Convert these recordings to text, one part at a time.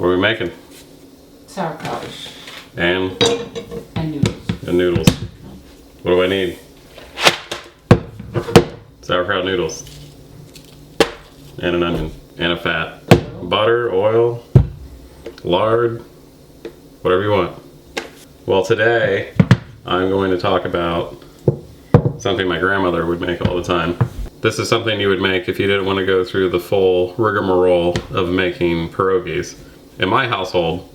What are we making? Sauerkraut. And Noodles. noodles. What do I need? Sauerkraut noodles. And an onion. And a fat. Butter, oil, lard, whatever you want. Well, today I'm going to talk about something my grandmother would make all the time. This is something you would make if you didn't want to go through the full rigmarole of making pierogies. In my household,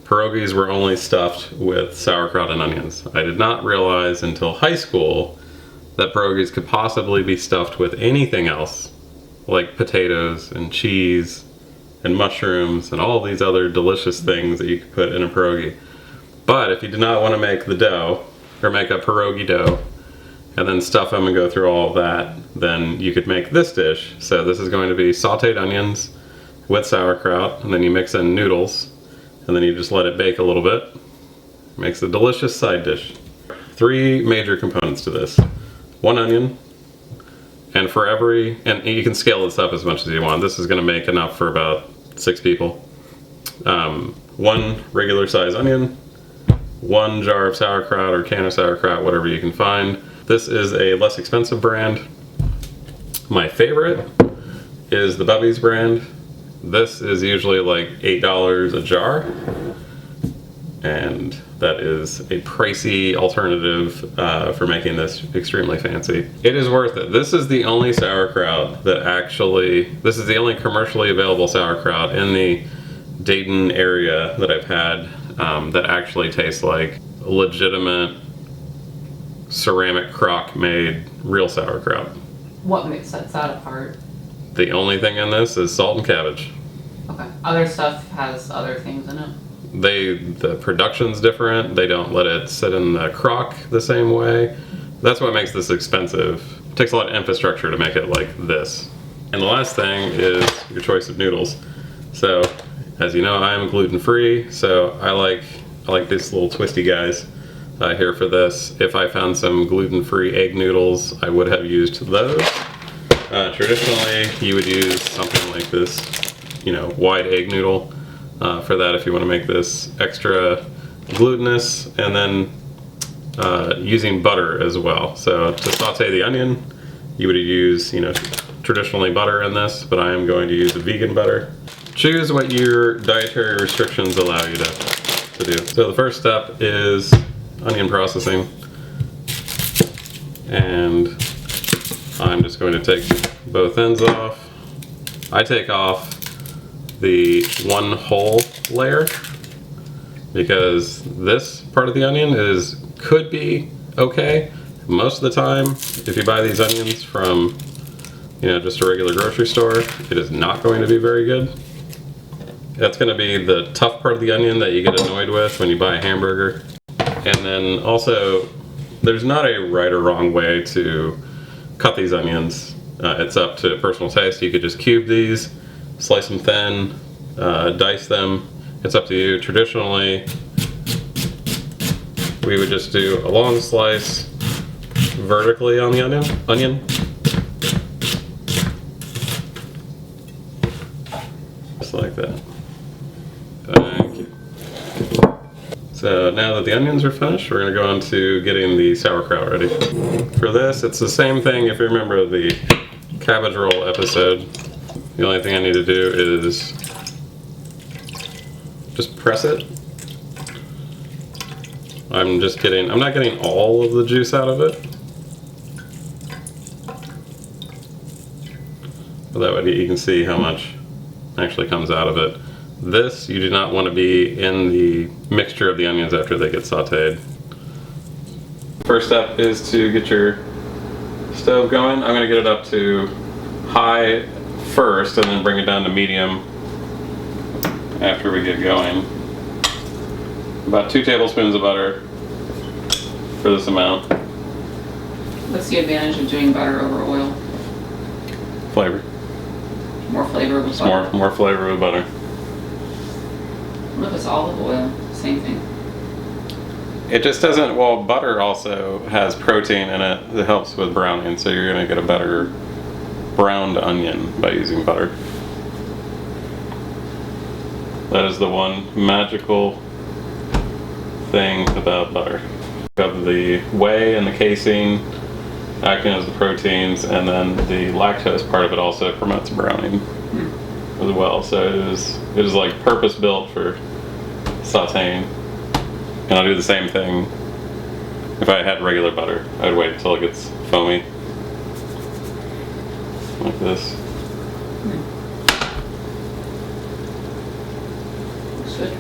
pierogies were only stuffed with sauerkraut and onions. I did not realize until high school that pierogies could possibly be stuffed with anything else, like potatoes and cheese and mushrooms and all these other delicious things that you could put in a pierogi. But if you did not want to make the dough, or make a pierogi dough, and then stuff them and go through all of that, then you could make this dish. So this is going to be sauteed onions with sauerkraut, and then you mix in noodles, and then you just let it bake a little bit. Makes a delicious side dish. 3 major components to this. 1 onion, and you can scale this up as much as you want. This is going to make enough for about 6 people. 1 regular size onion, 1 jar of sauerkraut or can of sauerkraut, whatever you can find. This is a less expensive brand. My favorite is the Bubby's brand. This is usually like $8 a jar, and that is a pricey alternative for making this extremely fancy. It is worth it. This is the only sauerkraut that this is the only commercially available sauerkraut in the Dayton area that I've had that actually tastes like legitimate ceramic crock made real sauerkraut. What sets that apart? The only thing in this is salt and cabbage. Okay. Other stuff has other things in it? The production's different. They don't let it sit in the crock the same way. That's what makes this expensive. It takes a lot of infrastructure to make it like this. And the last thing is your choice of noodles. So, as you know, I am gluten-free, so I like these little twisty guys here for this. If I found some gluten-free egg noodles, I would have used those. Traditionally, you would use something like this, wide egg noodle for that if you want to make this extra glutinous, and then using butter as well. So to saute the onion, you would use, traditionally butter in this, but I am going to use a vegan butter. Choose what your dietary restrictions allow you to do. So the first step is onion processing, and I'm just going to take both ends off. I take off the 1 whole layer because this part of the onion could be okay. Most of the time, if you buy these onions from just a regular grocery store, it is not going to be very good. That's going to be the tough part of the onion that you get annoyed with when you buy a hamburger. And then also, there's not a right or wrong way to cut these onions. It's up to personal taste. You could just cube these, slice them thin, dice them. It's up to you. Traditionally, we would just do a long slice vertically on the onion. Just like that. Thank you. So now that the onions are finished, we're going to go on to getting the sauerkraut ready. For this, it's the same thing if you remember the cabbage roll episode. The only thing I need to do is just press it. I'm not getting all of the juice out of it. But that way you can see how much actually comes out of it. This, you do not want to be in the mixture of the onions after they get sauteed. First step is to get your stove going. I'm going to get it up to high first and then bring it down to medium after we get going. About 2 tablespoons of butter for this amount. What's the advantage of doing butter over oil? Flavor. More flavor with butter? More flavor with butter. What if it's olive oil? Same thing. It just doesn't, well, butter also has protein in it that helps with browning, so you're going to get a better browned onion by using butter. That is the one magical thing about butter. You have the whey and the casein acting as the proteins, and then the lactose part of it also promotes browning as well. So it is like purpose built for sauteing. And I'll do the same thing if I had regular butter. I would wait until it gets foamy, like this. Looks good.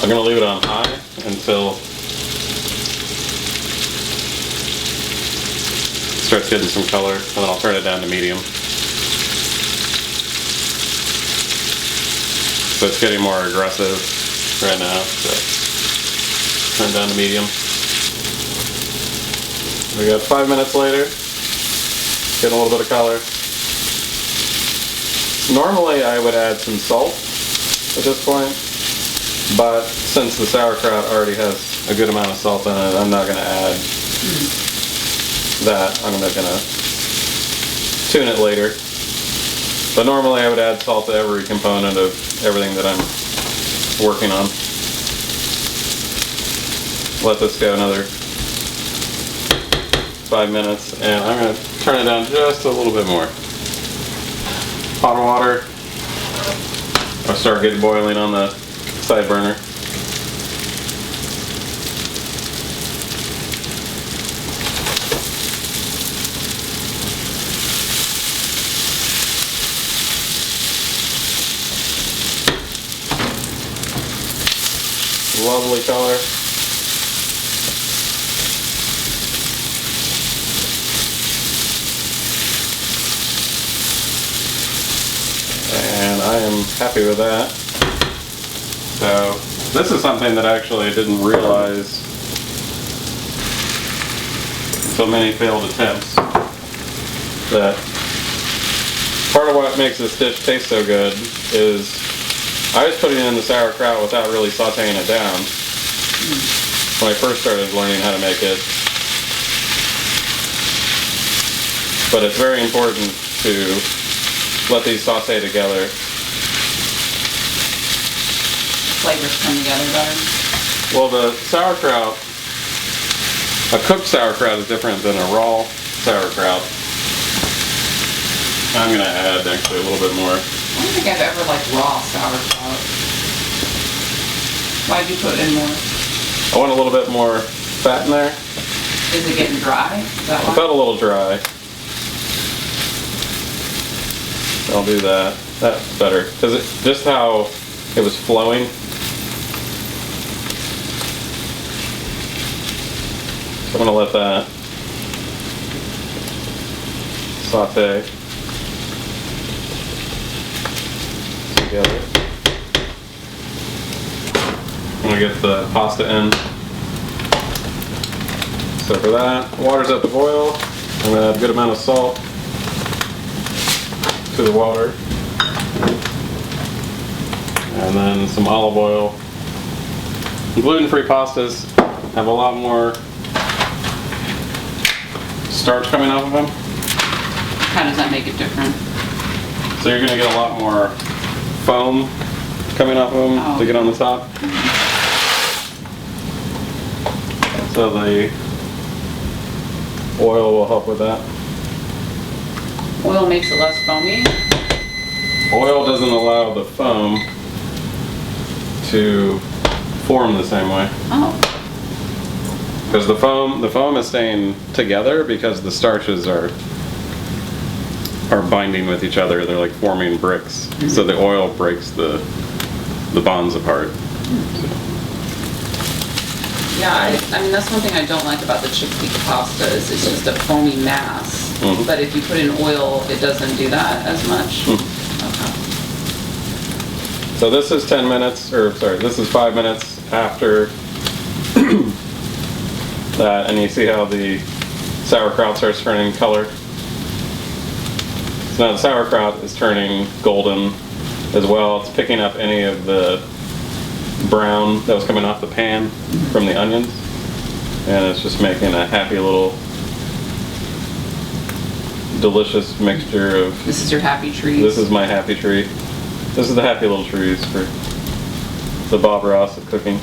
I'm gonna leave it on high until it starts getting some color, and then I'll turn it down to medium. So it's getting more aggressive right now, so turn it down to medium. We got 5 minutes later, getting a little bit of color. Normally I would add some salt at this point, but since the sauerkraut already has a good amount of salt in it, I'm not going to add that. I'm going to tune it later. But normally I would add salt to every component of everything that I'm working on. Let this go another 5 minutes, and I'm going to turn it down just a little bit more. Hot water. I'll start getting boiling on the side burner. Lovely color. And I am happy with that. So this is something that actually I didn't realize so many failed attempts, that part of what makes this dish taste so good is I was putting in the sauerkraut without really sauteing it down when I first started learning how to make it. But it's very important to let these saute together. Flavors come together better. Well, the sauerkraut, a cooked sauerkraut is different than a raw sauerkraut. I'm going to add actually a little bit more. I don't think I've ever liked raw sauerkraut. Why'd you put in more? I want a little bit more fat in there. Is it getting dry? Is that It why? felt a little dry. I'll do that. That's better. Because just how it was flowing. So I'm going to let that saute together. I'm going to get the pasta in. So for that, water's at the boil. I'm going to add a good amount of salt to the water. And then some olive oil. Gluten-free pastas have a lot more starch coming off of them. How does that make it different? So you're going to get a lot more foam coming off of them to get on the top. So the oil will help with that. Oil makes it less foamy. Oil doesn't allow the foam to form the same way. Oh. Because the foam is staying together because the starches are binding with each other. They're like forming bricks. Mm-hmm. So the oil breaks the bonds apart. Yeah, I mean that's one thing I don't like about the chickpea pasta is it's just a foamy mass. Mm-hmm. But if you put in oil, it doesn't do that as much. Mm-hmm. Okay. So this is 10 minutes, or sorry, this is 5 minutes after that, and you see how the sauerkraut starts turning color. So now the sauerkraut is turning golden as well. It's picking up any of the brown that was coming off the pan from the onions. And it's just making a happy little delicious mixture of... This is your happy trees? This is my happy tree. This is the happy little trees for the Bob Ross of cooking.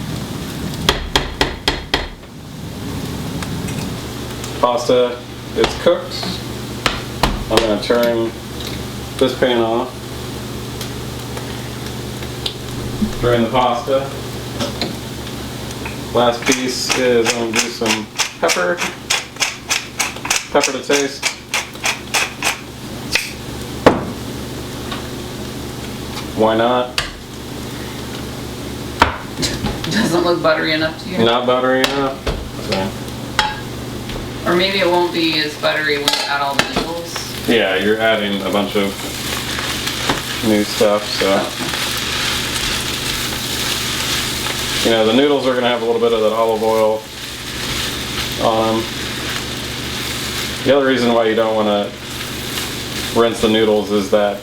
Pasta is cooked. I'm going to turn this pan off. Drain the pasta. Last piece is I'm going to do some pepper. Pepper to taste. Why not? Doesn't look buttery enough to you? Not buttery enough. Okay. Or maybe it won't be as buttery when you add all the noodles. Yeah, you're adding a bunch of new stuff, so. You know, the noodles are going to have a little bit of that olive oil on them. The other reason why you don't want to rinse the noodles is that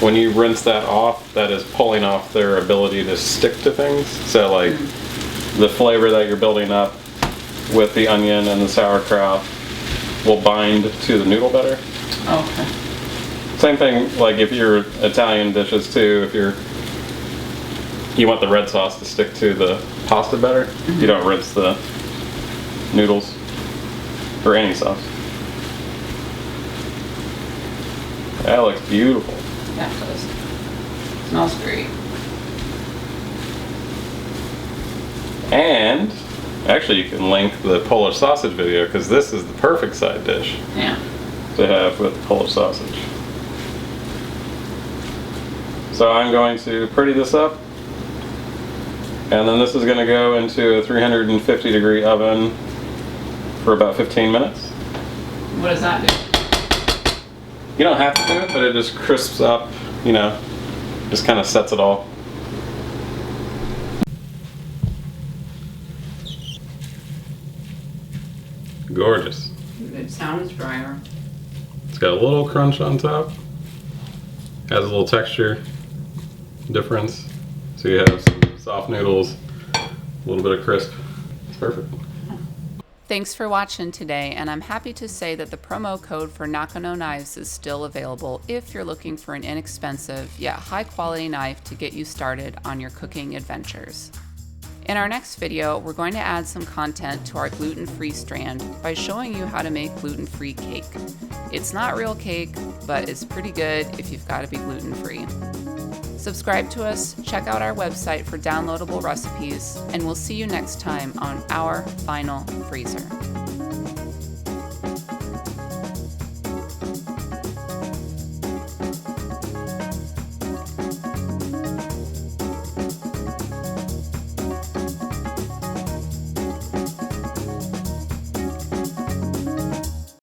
when you rinse that off, that is pulling off their ability to stick to things. So like the flavor that you're building up with the onion and the sauerkraut will bind to the noodle better. Okay. Same thing like if you're Italian dishes too, if you want the red sauce to stick to the pasta better, you don't rinse the noodles or any sauce. That looks beautiful. Yeah, it does. Smells great. And actually you can link the Polish sausage video because this is the perfect side dish Yeah. to have with Polish sausage. So I'm going to pretty this up, and then this is going to go into a 350 degree oven for about 15 minutes. What does that do? You don't have to do it, but it just crisps up, you know, just kind of sets it all. Gorgeous. It sounds drier. It's got a little crunch on top. Has a little texture difference. So you have some soft noodles, a little bit of crisp. It's perfect. Thanks for watching today, and I'm happy to say that the promo code for Nakano Knives is still available if you're looking for an inexpensive yet high quality knife to get you started on your cooking adventures. In our next video, we're going to add some content to our gluten-free strand by showing you how to make gluten-free cake. It's not real cake, but it's pretty good if you've got to be gluten-free. Subscribe to us, check out our website for downloadable recipes, and we'll see you next time on Our Final Freezer.